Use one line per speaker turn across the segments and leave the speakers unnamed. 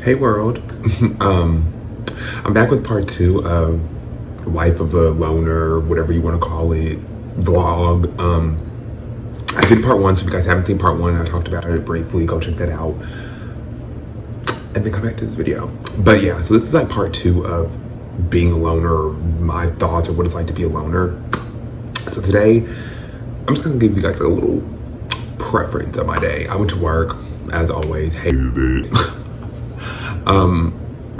Hey world. I'm back with part 2 of Life of a Loner, whatever you want to call it, vlog. I did part 1, so if you guys haven't seen part 1, I talked about it briefly, go check that out. And then come back to this video. But yeah, so this is like part 2 of being a loner, my thoughts or what it's like to be a loner. So today, I'm just gonna give you guys a little preference of my day. I went to work, as always, hated it.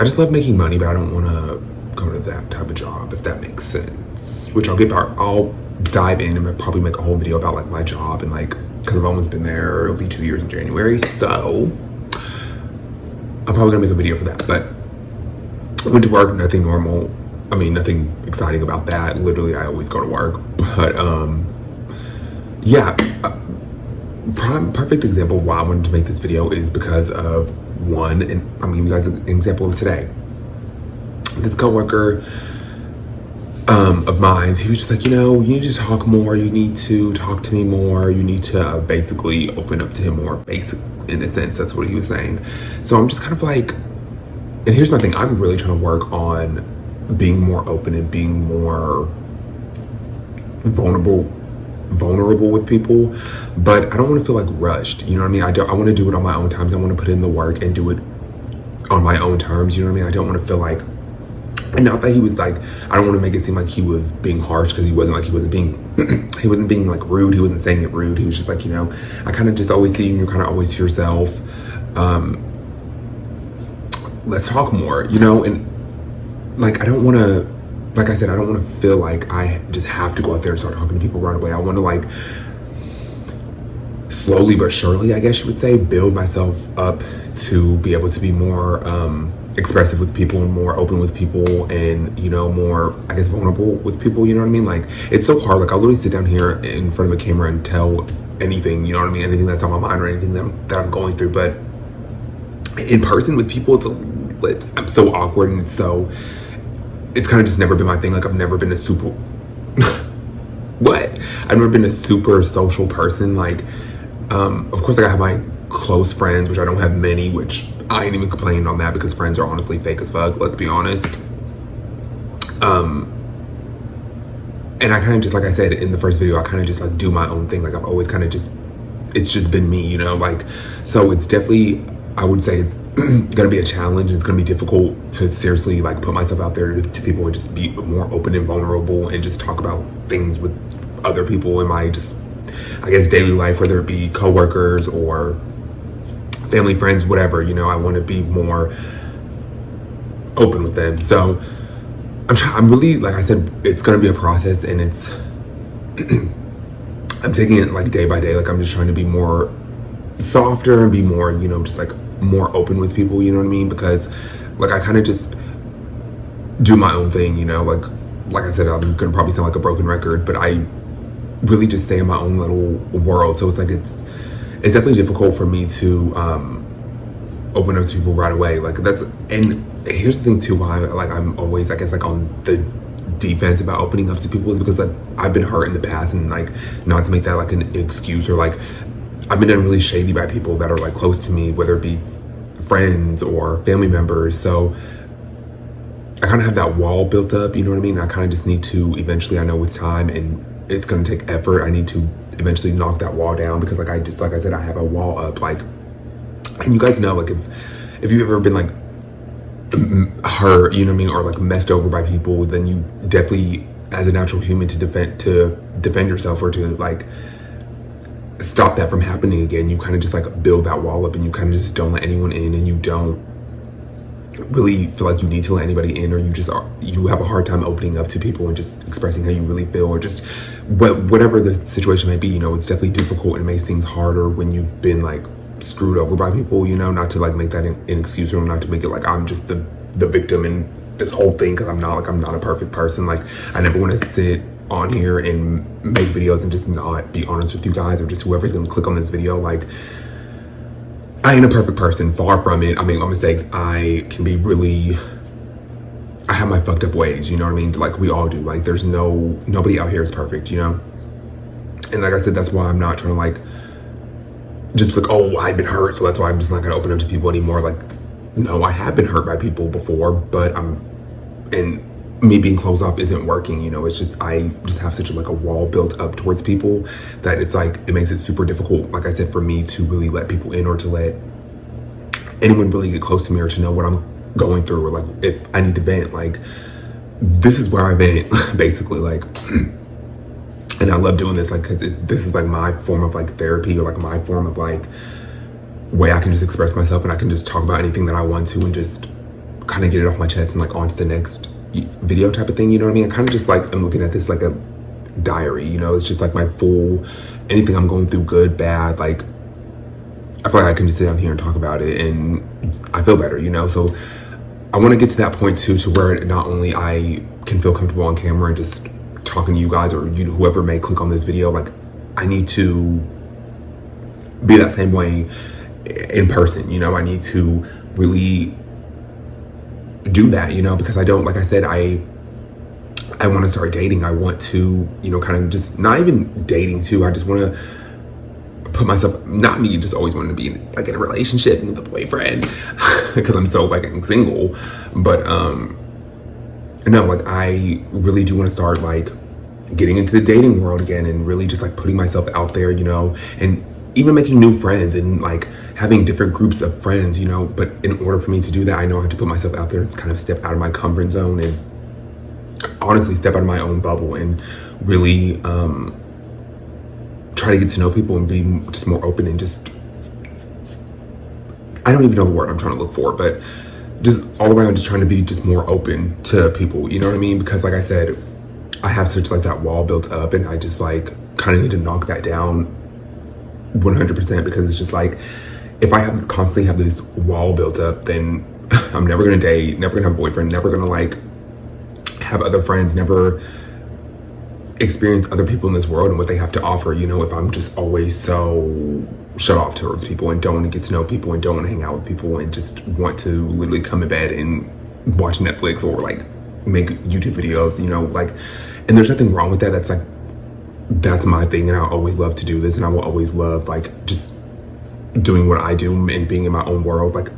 I just love making money, but I don't want to go to that type of job, if that makes sense. Which I'll dive in and probably make a whole video about like my job and like, because I've almost been there. It'll be 2 years in January, so I'm probably gonna make a video for that. But I went to work, nothing normal. I mean, nothing exciting about that. Literally, I always go to work. But yeah, perfect example of why I wanted to make this video is because of one, and I'm gonna give you guys an example of today. This coworker of mine, he was just like, you need to talk more, you need to talk to me more, you need to basically open up to him more, basic in a sense, that's what he was saying. So I'm just kind of like, and here's my thing, I'm really trying to work on being more open and being more vulnerable with people, but I don't want to feel like rushed, you know what I mean? I want to do it on my own terms. I want to put in the work and do it on my own terms, you know what I mean? I don't want to feel like, and not that he was like, I don't want to make it seem like he was being harsh, because he wasn't being he wasn't being like rude, he wasn't saying it rude, he was just like, I kind of just always see you, you're kind of always to yourself, let's talk more, and like I don't want to, like I said, I don't want to feel like I just have to go out there and start talking to people right away. I want to like slowly but surely, I guess you would say, build myself up to be able to be more expressive with people and more open with people and, more, I guess, vulnerable with people, you know what I mean? Like, it's so hard. Like, I'll literally sit down here in front of a camera and tell anything, you know what I mean? Anything that's on my mind or anything that I'm going through. But in person with people, I'm so awkward, and it's kind of just never been my thing. Like, I've never been a super I've never been a super social person. Like, of course, like, I have my close friends, which I don't have many, which I ain't even complaining on that, because friends are honestly fake as fuck, let's be honest. And I kind of just, like I said in the first video, I kind of just like do my own thing. Like, I've always kind of it's just been me, like, so it's definitely, I would say it's gonna be a challenge, and it's gonna be difficult to seriously like put myself out there to people and just be more open and vulnerable and just talk about things with other people in my I guess daily life, whether it be coworkers or family, friends, whatever, I want to be more open with them. So I'm really, like I said, it's gonna be a process, and I'm taking it like day by day. Like, I'm just trying to be more softer and be more, just like more open with people, you know what I mean? Because like, I kind of just do my own thing, like I said, I'm gonna probably sound like a broken record, but I really just stay in my own little world. So it's like, it's definitely difficult for me to open up to people right away. Like, and here's the thing too, why like I'm always, I guess, like on the defense about opening up to people, is because like I've been hurt in the past, and like, not to make that like an excuse, or like I've been done really shady by people that are like close to me, whether it be friends or family members. So I kind of have that wall built up, you know what I mean? I kind of just need to eventually, I know with time, and it's going to take effort, I need to eventually knock that wall down, because like I said, I have a wall up, like, and you guys know, like, if you've ever been like hurt, you know what I mean, or like messed over by people, then you definitely, as a natural human, to defend yourself, or to like stop that from happening again, you kind of just like build that wall up, and you kind of just don't let anyone in, and you don't really feel like you need to let anybody in, or you have a hard time opening up to people and just expressing how you really feel, or just whatever the situation may be. It's definitely difficult, and it may seem harder when you've been like screwed over by people, not to like make that an excuse, or not to make it like I'm just the victim in this whole thing, because I'm not a perfect person. Like, I never want to sit on here and make videos and just not be honest with you guys, or just whoever's gonna click on this video. Like, I ain't a perfect person, far from it. I make my mistakes. I have my fucked up ways, you know what I mean? Like, we all do. Like, there's nobody out here is perfect, And like I said, that's why I'm not trying to like just like, oh, I've been hurt, so that's why I'm just not gonna open up to people anymore. Like, no, I have been hurt by people before, but and me being closed off isn't working. It's just, I just have such like a wall built up towards people that it's like, it makes it super difficult, like I said, for me to really let people in, or to let anyone really get close to me, or to know what I'm going through, or like if I need to vent. Like, this is where I vent basically, like. And I love doing this, like, because this is like my form of like therapy, or like my form of like way I can just express myself, and I can just talk about anything that I want to, and just kind of get it off my chest and like on to the next video type of thing. You know what I mean? I kind of just like, I'm looking at this like a diary, it's just like my full, anything I'm going through, good, bad, like, I feel like I can just sit down here and talk about it, and I feel better, so I want to get to that point too, to where not only I can feel comfortable on camera and just talking to you guys, or whoever may click on this video, like, I need to be that same way in person. I need to really do that, because I don't, like I said, I want to start dating. I want to, kind of just, not even dating too, I just want to put myself, not me just always wanting to be like in a relationship with a boyfriend, because I'm so like single, but no, like, I really do want to start like getting into the dating world again, and really just like putting myself out there, and even making new friends, and like having different groups of friends, but in order for me to do that, I know I have to put myself out there. It's kind of step out of my comfort zone, and honestly step out of my own bubble, and really try to get to know people, and be just more open, and just, I don't even know the word I'm trying to look for, but just all around just trying to be just more open to people, you know what I mean? Because like I said, I have such like that wall built up, and I just like kind of need to knock that down 100%, because it's just like, if I constantly have this wall built up, then I'm never gonna date, never gonna have a boyfriend, never gonna like have other friends, never experience other people in this world and what they have to offer, if I'm just always so shut off towards people, and don't want to get to know people, and don't want to hang out with people, and just want to literally come to bed and watch Netflix, or like make YouTube videos, like, and there's nothing wrong with that. That's like, that's my thing, and I always love to do this, and I will always love like just doing what I do and being in my own world. Like,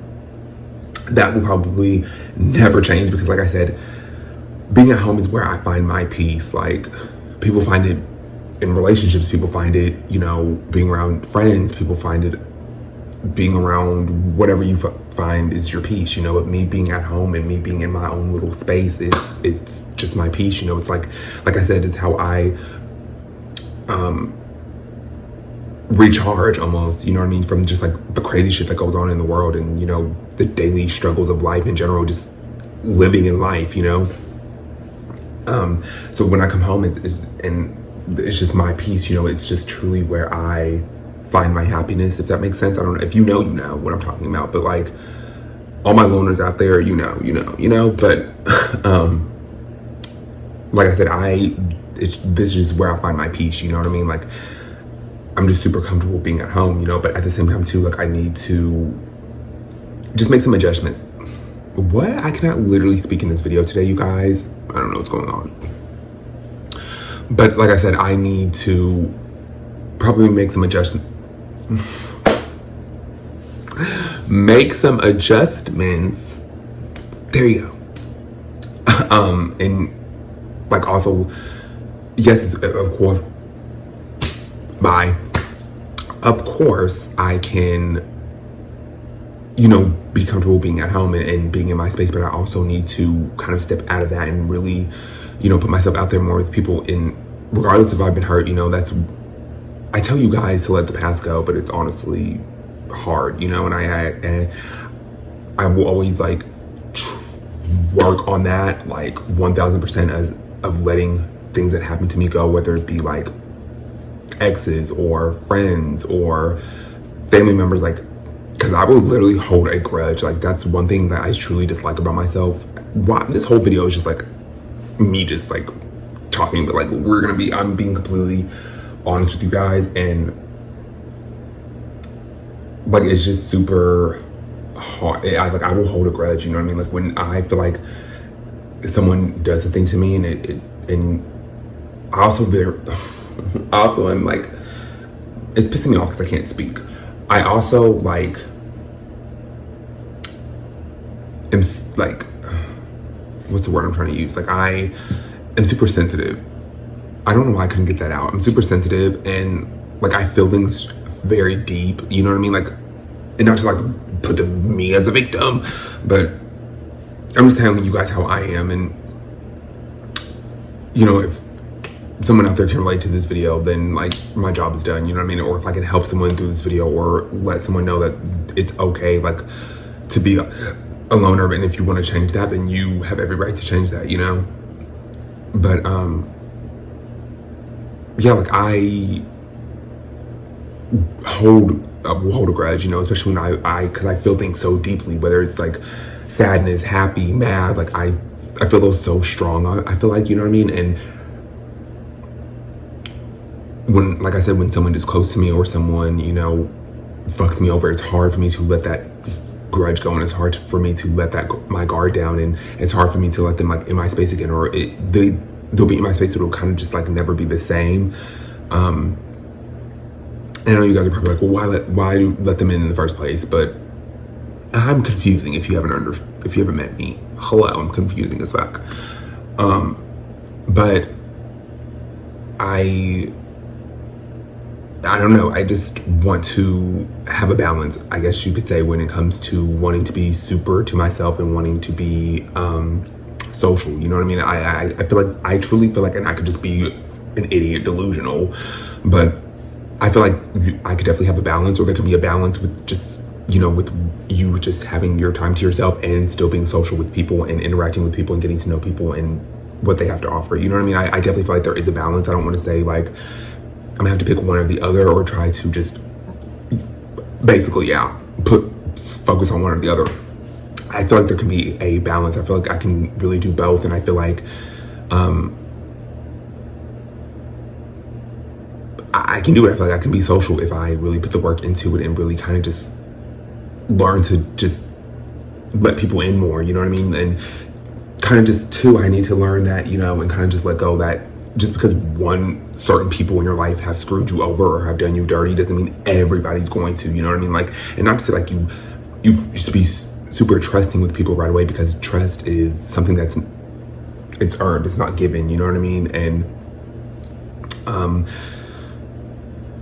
that will probably never change, because like I said, being at home is where I find my peace. Like, people find it in relationships, people find it, being around friends, people find it being around whatever you find is your peace, but me being at home and me being in my own little space, it's just my peace. It's like I said, it's how I recharge almost, you know what I mean, from just like the crazy shit that goes on in the world, and the daily struggles of life in general, just living in life, so when I come home, it's just my peace, it's just truly where I find my happiness, if that makes sense. I don't know if you know what I'm talking about, but like, all my loners out there, but like I said, this is where I find my peace, you know what I mean? Like, I'm just super comfortable being at home, but at the same time too, like, I need to just make some adjustment. What? I cannot literally speak in this video today, you guys. I don't know what's going on. But like I said, I need to probably make some adjustments. Make some adjustments. There you go. And like, also, yes, of course, of course, I can, be comfortable being at home and being in my space, but I also need to kind of step out of that and really, put myself out there more with people, regardless if I've been hurt, I tell you guys to let the past go, but it's honestly hard, and I will always like work on that, like 1000% of letting things that happen to me go, whether it be like exes or friends or family members, like, because I will literally hold a grudge. Like, that's one thing that I truly dislike about myself. This whole video is just like me just like talking, but like, I'm being completely honest with you guys, and like, it's just super hard. I will hold a grudge, you know what I mean? Like, when I feel like someone does something to me, and I also am like, it's pissing me off because I can't speak. I also like like, what's the word I'm trying to use? Like, I am super sensitive. I don't know why I couldn't get that out. I'm super sensitive, and like I feel things very deep. You know what I mean? Like, and not to like put me as the victim, but I'm just telling you guys how I am. And you know, if someone out there can relate to this video, then like my job is done. You know what I mean? Or if I can help someone through this video, or let someone know that it's okay, like, to be a loner, and if you want to change that, then you have every right to change that. You know? But yeah, like I will hold a grudge, you know, especially when because I feel things so deeply, whether it's like sadness, happy, mad, like I feel those so strong. I feel like, you know what I mean? And when, like I said, when someone is close to me or someone, you know, fucks me over, it's hard for me to let that grudge go, and it's hard for me to let my guard down, and it's hard for me to let them like in my space again, or they'll be in my space, it'll kind of just like never be the same. And I know you guys are probably like, well, why let them in the first place? But I'm confusing if you haven't met me. Hello, I'm confusing as fuck. But I don't know. I just want to have a balance, I guess you could say, when it comes to wanting to be super to myself and wanting to be social. You know what I mean? I feel like, I truly feel like, and I could just be an idiot, delusional, but I feel like I could definitely have a balance, or there can be a balance with just, you know, with you just having your time to yourself and still being social with people and interacting with people and getting to know people and what they have to offer. You know what I mean? I definitely feel like there is a balance. I don't want to say like I'm gonna have to pick one or the other, or try to just basically, focus on one or the other. I feel like there can be a balance. I feel like I can really do both, and I feel like I can do it. I feel like I can be social if I really put the work into it and really kind of just learn to just let people in more, you know what I mean? And kind of just, too, I need to learn that, you know, and kind of just let go that just because certain people in your life have screwed you over or have done you dirty doesn't mean everybody's going to, you know what I mean? Like, and not to say like you should be super trusting with people right away, because trust is something it's earned, it's not given, you know what I mean? And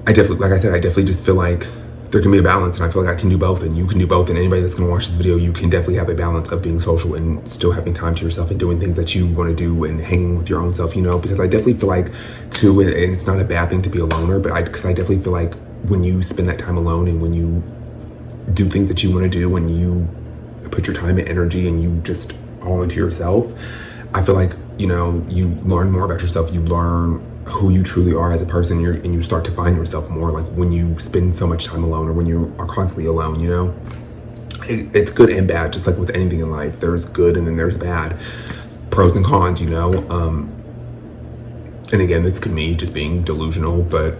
I definitely, like I said, I definitely just feel like there can be a balance, and I feel like I can do both, and you can do both, and anybody that's gonna watch this video, you can definitely have a balance of being social and still having time to yourself and doing things that you want to do and hanging with your own self, you know, because I definitely feel like too, and it's not a bad thing to be a loner, but because I definitely feel like when you spend that time alone and when you do things that you want to do, when you put your time and energy and you just all into yourself, I feel like, you know, you learn more about yourself, you learn who you truly are as a person, and you start to find yourself more, like when you spend so much time alone, or when you are constantly alone, you know. It's good and bad, just like with anything in life. There's good and then there's bad, pros and cons, you know. And again, this could be just being delusional, but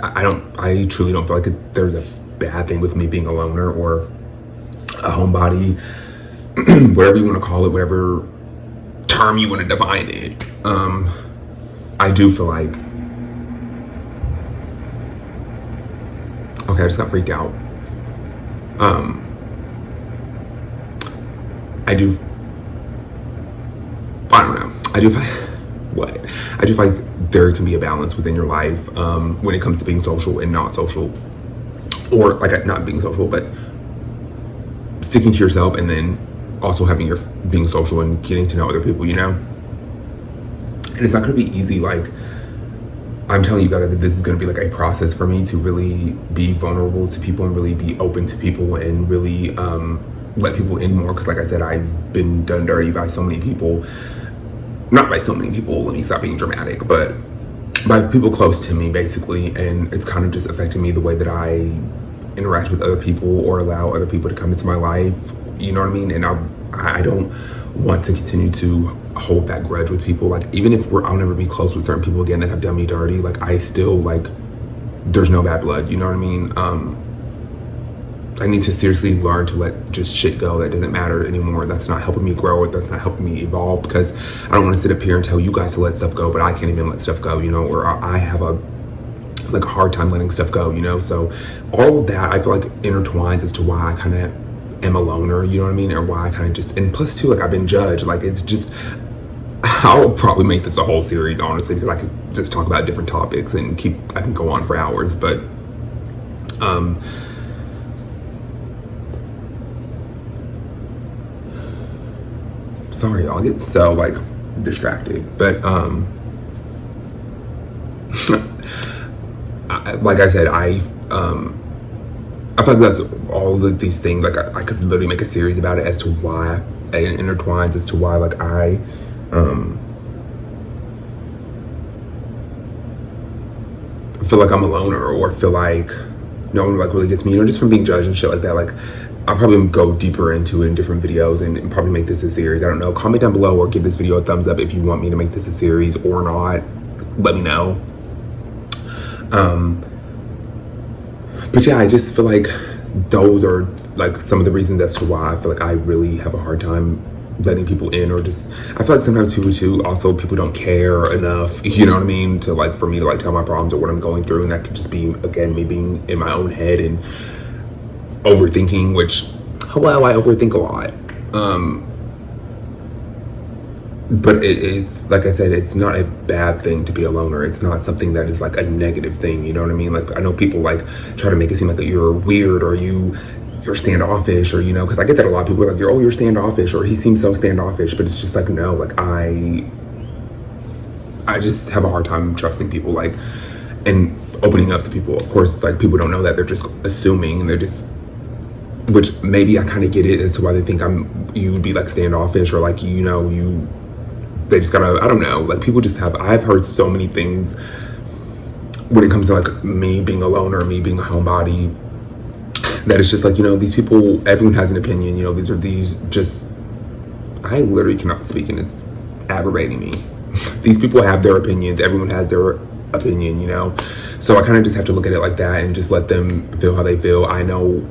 I truly don't feel like there's a bad thing with me being a loner or a homebody, whatever you want to call it, whatever term you want to define it. I do feel like, okay, I just got freaked out. I don't know. I do feel like there can be a balance within your life when it comes to being social and not social, or like not being social, but sticking to yourself, and then also having being social and getting to know other people, you know. And it's not going to be easy. Like, I'm telling you guys that this is going to be like a process for me to really be vulnerable to people and really be open to people and really let people in more. Because like I said, I've been done dirty by so many people. Not by so many people, let me stop being dramatic, but by people close to me, basically. And it's kind of just affecting me the way that I interact with other people or allow other people to come into my life. You know what I mean? And I don't want to continue to hold that grudge with people. Like, even if I'll never be close with certain people again that have done me dirty, like I still, like, there's no bad blood, you know what I mean? I need to seriously learn to let just shit go that doesn't matter anymore. That's not helping me grow, that's not helping me evolve, because I don't want to sit up here and tell you guys to let stuff go, but I can't even let stuff go, you know, or I have a hard time letting stuff go, you know? So all of that, I feel like, intertwines as to why I kind of am a loner, you know what I mean? Or why I kind of just, and plus too, like I've been judged. Like it's just, I'll probably make this a whole series, honestly, because I could just talk about different topics and I can go on for hours, but, sorry, y'all, I get so like distracted, but, like I said, I feel like that's all of these things. Like I could literally make a series about it as to why it intertwines, as to why like I feel like I'm a loner, or feel like no one like really gets me, you know, just from being judged and shit like that. Like I'll probably go deeper into it in different videos and probably make this a series. I don't know. Comment down below or give this video a thumbs up if you want me to make this a series or not. Let me know. But yeah, I just feel like those are like some of the reasons as to why I feel like I really have a hard time letting people in, or just, I feel like sometimes people too, also people don't care enough, you know what I mean, to like, for me to like tell my problems or what I'm going through. And that could just be, again, me being in my own head and overthinking, which, hello, I overthink a lot. But it's like I said, it's not a bad thing to be a loner. It's not something that is like a negative thing, you know what I mean? Like I know people like try to make it seem like you're weird, or you're standoffish, or, you know, because I get that a lot. People are like, you're standoffish, or he seems so standoffish. But it's just like, no, like I just have a hard time trusting people, like, and opening up to people. Of course, like people don't know that, they're just assuming, and they're just, which maybe I kind of get it as to why they think you would be like standoffish, or like, you know, they just gotta, I don't know, like people just have, I've heard so many things when it comes to like me being a loner, me being a homebody, that it's just like, you know, these people, everyone has an opinion, you know, these just, I literally cannot speak, and it's aggravating me. These people have their opinions, everyone has their opinion, you know, so I kind of just have to look at it like that and just let them feel how they feel. I know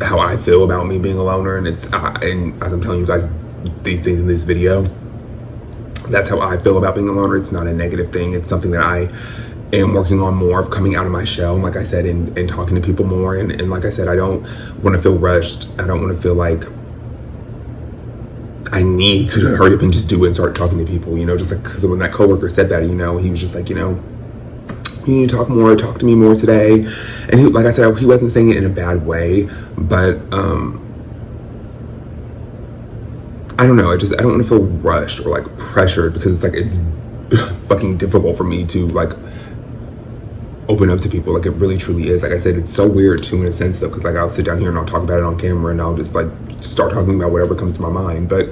how I feel about me being a loner, and it's, and as I'm telling you guys these things in this video, that's how I feel about being a loner. It's not a negative thing. It's something that I am working on more, of coming out of my shell, and like I said, and talking to people more, and like I said, I don't want to feel rushed. I don't want to feel like I need to hurry up and just do it and start talking to people, you know, just like, because when that coworker said that, you know, he was just like, you know, you need to talk to me more today. And he, like I said, he wasn't saying it in a bad way, but I don't know, I don't want to feel rushed or like pressured, because like it's fucking difficult for me to like open up to people. Like it really truly is. Like I said, it's so weird too in a sense though, because like I'll sit down here and I'll talk about it on camera, and I'll just like start talking about whatever comes to my mind. But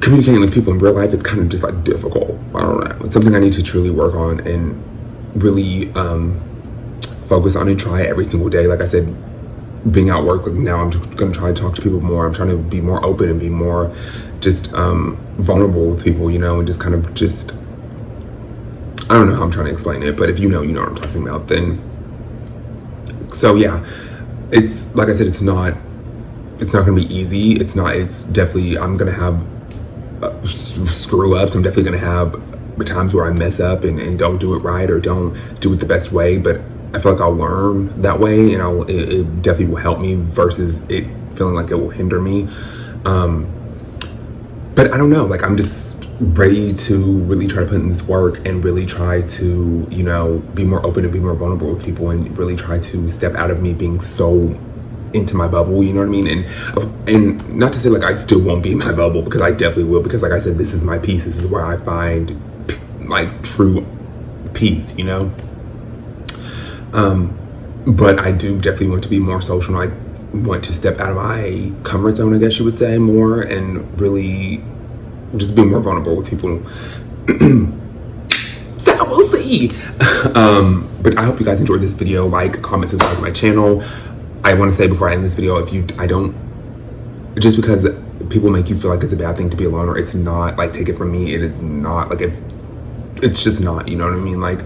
communicating with people in real life, it's kind of just like difficult. I don't know, it's something I need to truly work on and really focus on and try every single day. Like I said, being at work, like now I'm gonna try to talk to people more. I'm trying to be more open and be more just vulnerable with people, you know, and just kind of just, I don't know how I'm trying to explain it, but if you know what I'm talking about, then, so yeah, it's, like I said, it's not gonna be easy. It's definitely, I'm gonna have screw ups. I'm definitely gonna have times where I mess up and don't do it right, or don't do it the best way, but I feel like I'll learn that way, and it definitely will help me versus it feeling like it will hinder me. But I don't know, like I'm just ready to really try to put in this work and really try to, you know, be more open and be more vulnerable with people, and really try to step out of me being so into my bubble, you know what I mean? And not to say like I still won't be in my bubble, because I definitely will, because like I said, this is my peace. This is where I find like true peace, you know? But I do definitely want to be more social. I want to step out of my comfort zone, I guess you would say, more, and really just be more vulnerable with people. So we'll see. But I hope you guys enjoyed this video. Like, comment, subscribe to my channel. I want to say before I end this video, just because people make you feel like it's a bad thing to be a loner, it's not. Like, take it from me, it is not. Like, it's just not, you know what I mean? Like,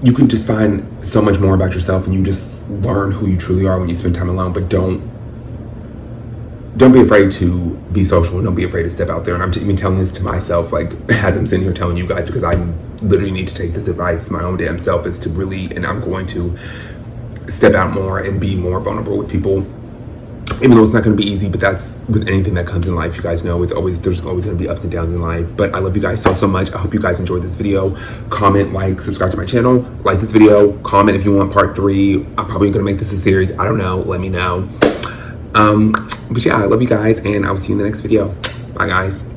you can just find so much more about yourself, and you just learn who you truly are when you spend time alone. But don't be afraid to be social, and don't be afraid to step out there. And I'm even telling this to myself, like, as I'm sitting here telling you guys, because I literally need to take this advice. My own damn self is to really, and I'm going to step out more and be more vulnerable with people. Even though it's not going to be easy, but that's with anything that comes in life. You guys know there's always going to be ups and downs in life. But I love you guys so much. I hope you guys enjoyed this video. Comment, like, subscribe to my channel, like this video, comment if you want part 3. I'm probably going to make this a series. I don't know. Let me know. But yeah, I love you guys, and I will see you in the next video. Bye, guys.